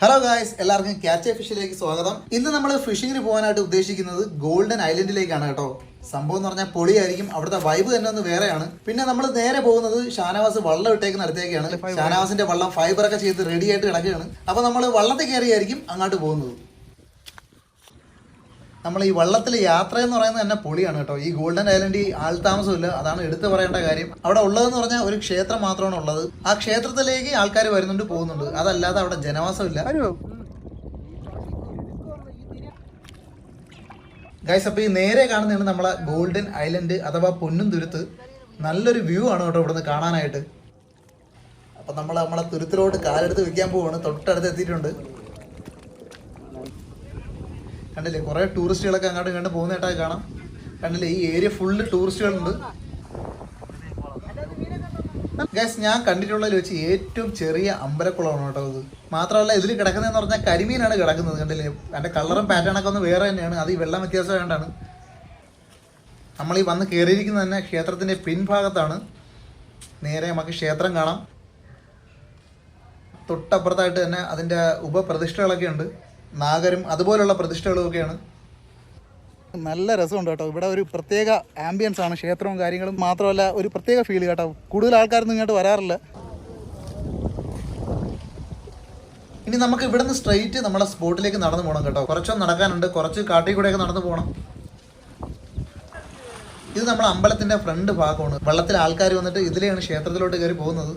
Hello guys, എല്ലാവർക്കും catch A ഫിഷിലേക്ക് സ്വാഗതം. ഇന്ന് നമ്മൾ ഫിഷിങ്ങിന് പോകാനായിട്ട് ഉദ്ദേശിക്കുന്നത് ഗോൾഡൻ ഐലൻഡിലേക്കാണ് കേട്ടോ. സംഭവം എന്ന് പറഞ്ഞാൽ പൊളിയായിരിക്കും. അവിടുത്തെ വൈബ് തന്നെ ഒന്ന് വേറെയാണ്. പിന്നെ നമ്മൾ നേരെ പോകുന്നത് ഷാനവാസ് വള്ളം ഇട്ടേക്കുന്ന അടുത്തേക്കാണ്. ഷാനവാസിന്റെ വള്ളം ഫൈബറൊക്കെ ചെയ്ത് റെഡി ആയിട്ട് കിടക്കുകയാണ്. അപ്പോൾ നമ്മൾ വള്ളത്തിൽ കയറിയായിരിക്കും അങ്ങോട്ട് പോകുന്നത്. നമ്മൾ ഈ വള്ളത്തിൽ യാത്ര എന്ന് പറയുന്നത് തന്നെ പൊളിയാണ് കേട്ടോ. ഈ ഗോൾഡൻ ഐലൻഡിൽ ആൾതാമസമില്ല, അതാണ് എടുത്തു പറയേണ്ട കാര്യം. അവിടെ ഉള്ളതെന്ന് പറഞ്ഞാൽ ഒരു ക്ഷേത്രം മാത്രമാണ് ഉള്ളത്. ആ ക്ഷേത്രത്തിലേക്ക് ആൾക്കാർ വരുന്നുണ്ട്, പോകുന്നുണ്ട്. അതല്ലാതെ അവിടെ ജനവാസമില്ല. ഗൈസ്, അപ്പോൾ ഈ നേരെ കാണുന്നതാണ് നമ്മളെ ഗോൾഡൻ ഐലൻഡ് അഥവാ പൊന്നും തുരുത്ത്. നല്ലൊരു വ്യൂ ആണ് കേട്ടോ ഇവിടുന്ന് കാണാനായിട്ട്. അപ്പം നമ്മളെ തുരുത്തിലോട്ട് കാലെടുത്ത് വെക്കാൻ പോവാണ്. തൊട്ടടുത്ത് എത്തിയിട്ടുണ്ട്. കണ്ടില്ലേ, കുറേ ടൂറിസ്റ്റുകളൊക്കെ അങ്ങോട്ട് ഇങ്ങോട്ട് പോകുന്നതായിട്ടൊക്കെ കാണാം. കണ്ടില്ലേ, ഈ ഏരിയ ഫുള്ള് ടൂറിസ്റ്റുകളുണ്ട്. ഗൈസ്, ഞാൻ കണ്ടിട്ടുള്ളതിൽ വെച്ച് ഏറ്റവും ചെറിയ അമ്പലക്കുളമാണ് കേട്ടോ ഇത്. മാത്രമല്ല ഇതിൽ കിടക്കുന്നതെന്ന് പറഞ്ഞാൽ കരിമീനാണ് കിടക്കുന്നത്. കണ്ടില്ലേ, അതിൻ്റെ കളറും പാറ്റേണൊക്കെ ഒന്ന് വേറെ തന്നെയാണ്. അത് ഈ വെള്ളം വ്യത്യാസം വേണ്ടാണ്. നമ്മൾ ഈ വന്ന് കയറിയിരിക്കുന്നത് തന്നെ ക്ഷേത്രത്തിൻ്റെ പിൻഭാഗത്താണ്. നേരെ നമുക്ക് ക്ഷേത്രം കാണാം. തൊട്ടപ്പുറത്തായിട്ട് തന്നെ അതിൻ്റെ ഉപപ്രതിഷ്ഠകളൊക്കെ ഉണ്ട്. നാഗരും അതുപോലുള്ള പ്രതിഷ്ഠകളും ഒക്കെയാണ്. നല്ല രസമുണ്ട് കേട്ടോ. ഇവിടെ ഒരു പ്രത്യേക ആംബിയൻസ് ആണ്. ക്ഷേത്രവും കാര്യങ്ങളും മാത്രമല്ല, ഒരു പ്രത്യേക ഫീൽ കേട്ടോ. കൂടുതൽ ആൾക്കാരൊന്നും ഇങ്ങോട്ട് വരാറില്ല. ഇനി നമുക്ക് ഇവിടെ നിന്ന് സ്ട്രെയിറ്റ് നമ്മുടെ സ്പോട്ടിലേക്ക് നടന്നു പോകണം കേട്ടോ. കുറച്ചൊന്നും നടക്കാനുണ്ട്, കുറച്ച് കാട്ടിൽ കൂടെയൊക്കെ നടന്നു പോകണം. ഇത് നമ്മുടെ അമ്പലത്തിൻ്റെ ഫ്രണ്ട് ഭാഗമാണ്. വെള്ളത്തിൽ ആൾക്കാർ വന്നിട്ട് ഇതിലെയാണ് ക്ഷേത്രത്തിലോട്ട് കയറി പോകുന്നത്.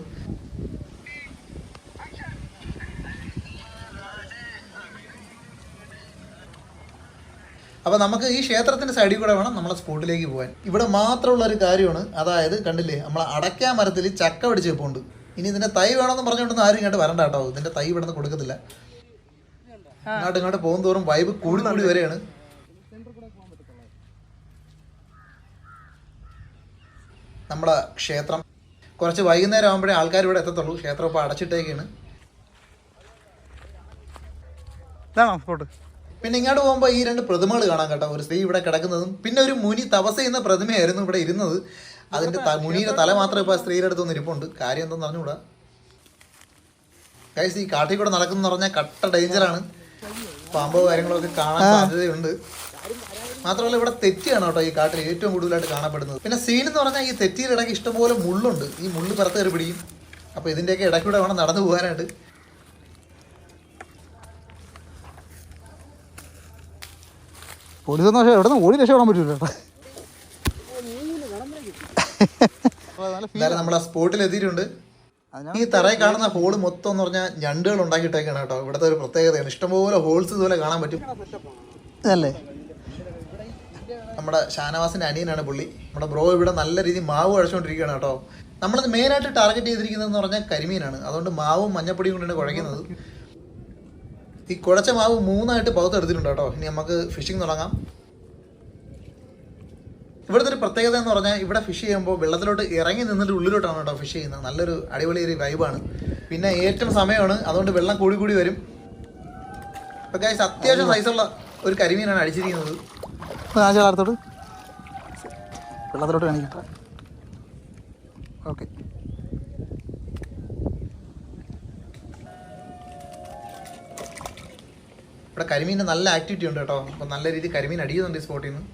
അപ്പോൾ നമുക്ക് ഈ ക്ഷേത്രത്തിൻ്റെ സൈഡിൽ കൂടെ വേണം നമ്മളെ സ്പോട്ടിലേക്ക് പോകാൻ. ഇവിടെ മാത്രമുള്ള ഒരു കാര്യമാണ്, അതായത് കണ്ടില്ലേ, നമ്മൾ അടയ്ക്കാ മരത്തിൽ ചക്ക പിടിച്ച് വെപ്പുണ്ട്. ഇനി ഇതിൻ്റെ തൈ വേണമെന്ന് പറഞ്ഞുകൊണ്ടൊന്നും ആരും ഇങ്ങോട്ട് വരണ്ട കേട്ടോ. ഇതിൻ്റെ തൈ ഇവിടെ നിന്ന് കൊടുക്കത്തില്ല. ഇങ്ങോട്ട് പോകും തോറും വൈബ് കൂടി കൂടി വരെയാണ്. നമ്മുടെ ക്ഷേത്രം കുറച്ച് വൈകുന്നേരം ആകുമ്പോഴേ ആൾക്കാർ ഇവിടെ എത്തത്തുള്ളൂ. ക്ഷേത്രം ഇപ്പോൾ അടച്ചിട്ടേക്കാണ്. ഇതാണോ സ്പോട്ട്? പിന്നെ ഇങ്ങോട്ട് പോകുമ്പോൾ ഈ രണ്ട് പ്രതിമകൾ കാണാൻ കേട്ടോ. ഒരു സ്ത്രീ ഇവിടെ കിടക്കുന്നതും പിന്നെ ഒരു മുനി തപസ് ചെയ്യുന്ന പ്രതിമയായിരുന്നു ഇവിടെ ഇരുന്നത്. അതിൻ്റെ മുനിയുടെ തല മാത്രം ഇപ്പോൾ സ്ത്രീയുടെ അടുത്തൊന്നും ഇരിപ്പുണ്ട്. കാര്യം എന്തെന്ന് അറിഞ്ഞുകൂടാ. ഗൈസ്, ഈ കാട്ടിൽ കൂടെ നടക്കുന്ന പറഞ്ഞാൽ കട്ട ഡേഞ്ചറാണ്. പാമ്പോ കാര്യങ്ങളൊക്കെ കാണാൻ സാധ്യതയുണ്ട്. മാത്രമല്ല ഇവിടെ തെറ്റിയാണ് കേട്ടോ ഈ കാട്ടിൽ ഏറ്റവും കൂടുതലായിട്ട് കാണപ്പെടുന്നത്. പിന്നെ സീൻ എന്ന് പറഞ്ഞാൽ ഈ തെറ്റിയുടെ ഇടയ്ക്ക് ഇഷ്ടംപോലെ മുള്ളുണ്ട്. ഈ മുള്ള് പുറത്ത് കയറി പിടിക്കും. അപ്പോൾ ഇതിൻ്റെയൊക്കെ ഇടയ്ക്കൂടെ വേണം നടന്നു പോകാനായിട്ട്. പോലീസൊന്നും എവിടെ നിന്ന് ഓടി രക്ഷപ്പെടാൻ പറ്റൂല. എന്തായാലും നമ്മൾ ആ സ്പോട്ടിൽ എത്തിയിട്ടുണ്ട്. ഈ തറയിൽ കാണുന്ന ഹോള് മൊത്തം എന്ന് പറഞ്ഞാൽ ഞണ്ടുകൾ ഉണ്ടാക്കിയിട്ടേക്കാണ് കേട്ടോ. ഇവിടുത്തെ ഒരു പ്രത്യേകതയാണ്. ഇഷ്ടംപോലെ ഹോൾസ് ഇതുപോലെ കാണാൻ പറ്റും അല്ലേ. നമ്മുടെ ഷാനവാസിൻ്റെ അനിയനാണ് പുള്ളി. നമ്മുടെ ബ്രോ ഇവിടെ നല്ല രീതിയിൽ മാവ് കുഴച്ചുകൊണ്ടിരിക്കുകയാണ് കേട്ടോ. നമ്മളത് മെയിനായിട്ട് ടാർഗറ്റ് ചെയ്തിരിക്കുന്നതെന്ന് പറഞ്ഞാൽ കരിമീനാണ്. അതുകൊണ്ട് മാവും മഞ്ഞപ്പൊടിയും കൊണ്ടാണ് കുഴയ്ക്കുന്നത്. ഈ കുഴച്ച മാവ് 3 പകുത്തെടുത്തിട്ടുണ്ട് കേട്ടോ. ഇനി നമുക്ക് ഫിഷിങ് തുടങ്ങാം. ഇവിടുത്തെ ഒരു പ്രത്യേകത എന്ന് പറഞ്ഞാൽ ഇവിടെ ഫിഷ് ചെയ്യുമ്പോൾ വെള്ളത്തിലോട്ട് ഇറങ്ങി നിന്നിട്ട് ഉള്ളിലോട്ടാണ് കേട്ടോ ഫിഷ് ചെയ്യുന്നത്. നല്ലൊരു അടിപൊളി ഒരു വൈബാണ്. പിന്നെ ഏറ്റവും സമയമാണ്, അതുകൊണ്ട് വെള്ളം കൂടി കൂടി വരും. അപ്പോൾ ഗൈസ്, അത്യാവശ്യം സൈസുള്ള ഒരു കരിമീനാണ് അടിച്ചിരിക്കുന്നത്. വെള്ളത്തിലോട്ട് കാണിക്കട്ടെ. ഓക്കെ, ഇവിടെ കരിമീൻ്റെ നല്ല ആക്ടിവിറ്റി ഉണ്ട് കേട്ടോ. അപ്പോൾ നല്ല രീതിയിൽ കരിമീൻ അടിക്കുന്നുണ്ട് ഈ സ്പോട്ടിൽ നിന്ന്.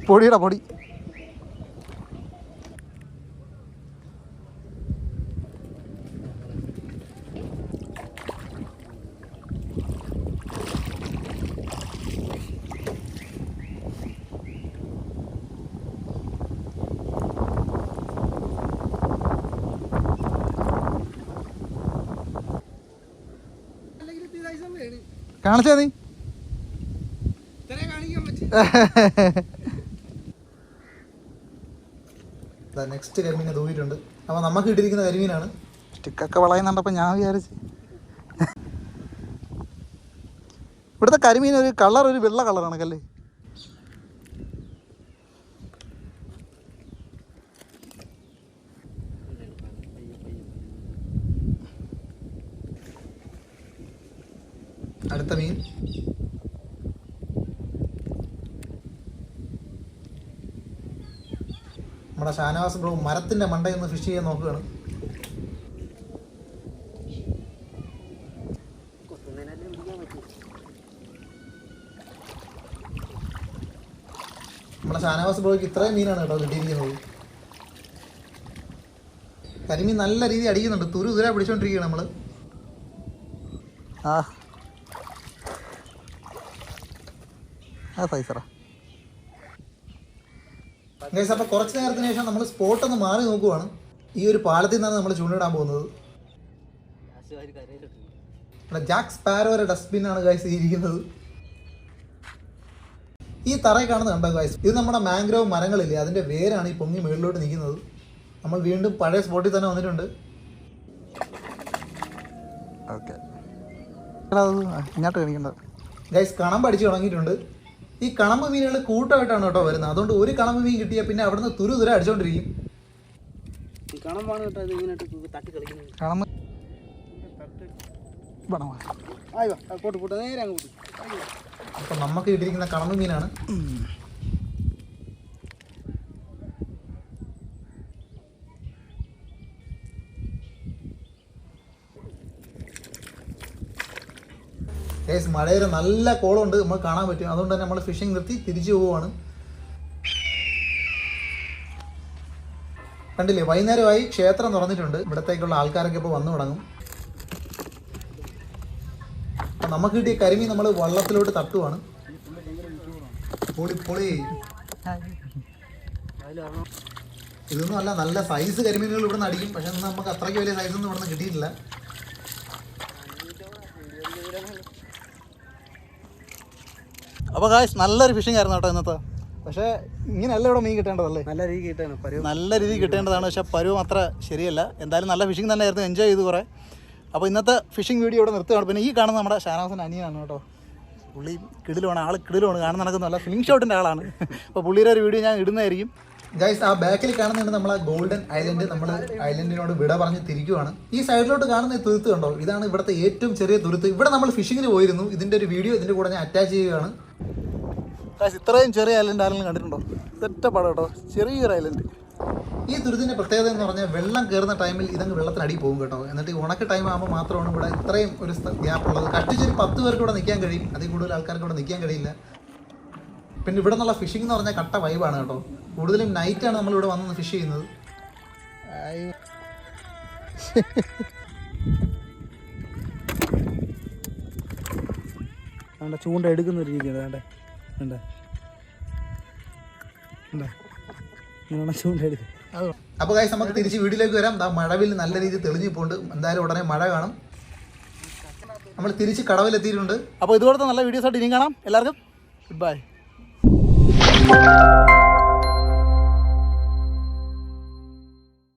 പൊടിയടാ പൊടി. കാണിച്ചാ നീ നെക്സ്റ്റ് കരിമീനെ തൂക്കിയിട്ടുണ്ട്. അപ്പോൾ നമുക്ക് ഇട്ടിരിക്കുന്ന കരിമീനാണ്. സ്റ്റിക്കൊക്കെ വളയുന്നുണ്ടപ്പോൾ ഞാൻ വിചാരിച്ച് ഇവിടുത്തെ കരിമീൻ ഒരു കളർ, ഒരു വെള്ള കളറാണ് കല്ലേ. അടുത്ത മീൻ നമ്മുടെ ഷാനവാസ് ബ്രോ മരത്തിൻ്റെ മണ്ടയിൽ നിന്ന് ഫിഷ് ചെയ്യാൻ നോക്കുകയാണ്. നമ്മുടെ ഷാനവാസ് ബ്രോയ്ക്ക് ഇത്രയും മീനാണ് കേട്ടോ കിട്ടിയിരിക്കുന്നത്. കരിമീൻ നല്ല രീതിയിൽ അടിക്കുന്നുണ്ട്. തുര പിടിച്ചോണ്ടിരിക്കുകയാണ് നമ്മൾ. സൈസറാ ഗൈസ്. അപ്പോൾ കുറച്ച് നേരത്തിന് ശേഷം നമ്മൾ സ്പോട്ട് ഒന്ന് മാറി നോക്കുവാണ്. ഈ ഒരു പാലത്തിൽ നിന്നാണ് നമ്മൾ ചൂണ്ടിടാൻ പോകുന്നത്. ജാക്ക് സ്പാരോയുടെ ഡസ്റ്റ്ബിന്നാണ് ഗൈസ് ഇരിക്കുന്നത്. ഈ തറയിൽ കാണുന്നത് കണ്ടോ ഗൈസ്, ഇത് നമ്മുടെ മാംഗ്രോവ് മരങ്ങളില്ലേ, അതിൻ്റെ വേരാണ് ഈ പൊങ്ങി മുകളിലോട്ട് നിൽക്കുന്നത്. നമ്മൾ വീണ്ടും പഴയ സ്പോട്ടിൽ തന്നെ വന്നിട്ടുണ്ട്. ഓക്കെ ഇങ്ങോട്ട് കാണിക്കണ്ട ഗൈസ്. കണമ്പ് അടിച്ച് തുടങ്ങിയിട്ടുണ്ട്. ഈ കണമ്പ് മീനുകൾ കൂട്ടമായിട്ടാണ് കേട്ടോ വരുന്നത്. അതുകൊണ്ട് ഒരു കണമ്പ് മീൻ കിട്ടിയാൽ പിന്നെ അവിടുന്ന് തുര അടിച്ചോണ്ടിരിക്കും. അപ്പൊ നമുക്ക് കിട്ടിയിരിക്കുന്ന കണമ്പ് മീനാണ്. ഗൈസ് മഴയിൽ നല്ല കോളമുണ്ട്, നമുക്ക് കാണാൻ പറ്റും. അതുകൊണ്ട് തന്നെ നമ്മൾ ഫിഷിംഗ് നിർത്തി തിരിച്ചു പോവുകയാണ്. കണ്ടില്ലേ, വൈകുന്നേരമായി ക്ഷേത്രം തുറന്നിട്ടുണ്ട്. ഇവിടത്തേക്കുള്ള ആൾക്കാരൊക്കെ ഇപ്പോൾ വന്നു തുടങ്ങും. നമുക്ക് കിട്ടിയ കരിമീൻ നമ്മൾ വള്ളത്തിലോട്ട് തട്ടുവാണ്. പൊളി. ഇതൊന്നും അല്ല, നല്ല സൈസ് കരിമീനുകൾ ഇവിടെ നിന്ന് അടിക്കും. പക്ഷെ നമുക്ക് അത്രയ്ക്ക് വലിയ സൈസൊന്നും ഇവിടെ നിന്ന് കിട്ടിയിട്ടില്ല. അപ്പോൾ ഗായ്സ് നല്ലൊരു ഫിഷിംഗ് ആയിരുന്നു കേട്ടോ ഇന്നത്തെ. പക്ഷേ ഇങ്ങനെയല്ല ഇവിടെ മീൻ കിട്ടേണ്ടതല്ലേ, നല്ല രീതിയിൽ കിട്ടേണ്ടതാണ്. പക്ഷേ പരുവം അത്ര ശരിയല്ല. എന്തായാലും നല്ല ഫിഷിംഗ് തന്നെ ആയിരുന്നു, എൻജോയ് ചെയ്തു കുറേ. അപ്പോൾ ഇന്നത്തെ ഫിഷിംഗ് വീഡിയോ ഇവിടെ നിർത്തുകയാണ്. പിന്നെ ഈ കാണുന്ന നമ്മുടെ ഷാനവാസിൻ്റെ അനിയനാണ് കേട്ടോ. പുള്ളി കിടിലുമാണ്, കാണാൻ നടക്കുന്നതല്ല, ഫിലിം ഷോട്ടിൻ്റെ ആളാണ്. അപ്പോൾ പുള്ളിയുടെ ഒരു വീഡിയോ ഞാൻ ഇടുന്നതായിരിക്കും. ഗൈസ്, ആ ബാക്കിൽ കാണുന്നുണ്ട് നമ്മളെ ഗോൾഡൻ ഐലൻഡ്. നമ്മൾ ഐലൻഡിനോട് വിട പറഞ്ഞ് തിരിക്കുവാണ്. ഈ സൈഡിലോട്ട് കാണുന്ന ഈ തുരുത്ത് കണ്ടോ, ഇതാണ് ഇവിടുത്തെ ഏറ്റവും ചെറിയ തുരുത്ത്. ഇവിടെ നമ്മൾ ഫിഷിങ്ങിന് പോയിരുന്നു. ഇതിൻ്റെ ഒരു വീഡിയോ ഇതിൻ്റെ കൂടെ ഞാൻ അറ്റാച്ച് ചെയ്യുകയാണ്. ഇത്രയും ചെറിയ ഐലൻഡ് ആരെങ്കിലും കണ്ടിട്ടുണ്ടോ? ഒറ്റപ്പാട് കേട്ടോ, ചെറിയൊരു ഐലൻഡ്. ഈ തുരുത്തിൻ്റെ പ്രത്യേകത എന്ന് പറഞ്ഞാൽ വെള്ളം കയറുന്ന ടൈമിൽ ഇതങ്ങ് വെള്ളത്തിനടി പോകും കേട്ടോ. എന്നിട്ട് ഈ ഉണക്ക ടൈം ആകുമ്പോൾ മാത്രമാണ് ഇവിടെ ഇത്രയും ഒരു ഗ്യാപ്പ് ഉള്ളത്. കഷ്ടിച്ചൊരു 10 പേർക്ക് ഇവിടെ നിൽക്കാൻ കഴിയും, അതിൽ കൂടുതൽ ആൾക്കാർക്ക് ഇവിടെ നിൽക്കാൻ കഴിയില്ല. പിന്നെ ഇവിടെ നിന്നുള്ള ഫിഷിംഗ് എന്ന് പറഞ്ഞാൽ കട്ട വൈബാണ് കേട്ടോ. കൂടുതലും നൈറ്റാണ് നമ്മളിവിടെ വന്ന് ഫിഷ് ചെയ്യുന്നത്. ചൂണ്ട എടുക്കുന്ന ഒരു രീതിയാണ് വേണ്ടേ, ചൂണ്ട എടുക്കും. അപ്പോൾ ഗൈസ് നമുക്ക് തിരിച്ച് വീട്ടിലേക്ക് വരാം. മഴവിൽ നല്ല രീതിയിൽ തെളിഞ്ഞു പോണ്ട്. എന്തായാലും ഉടനെ മഴ കാണും. നമ്മൾ തിരിച്ച് കടവിലെത്തിയിട്ടുണ്ട്. അപ്പോൾ ഇതുപോലത്തെ നല്ല വീഡിയോസ് ആയിട്ട് ഇനിയും കാണാം. എല്ലാവർക്കും ഗുഡ് ബൈ.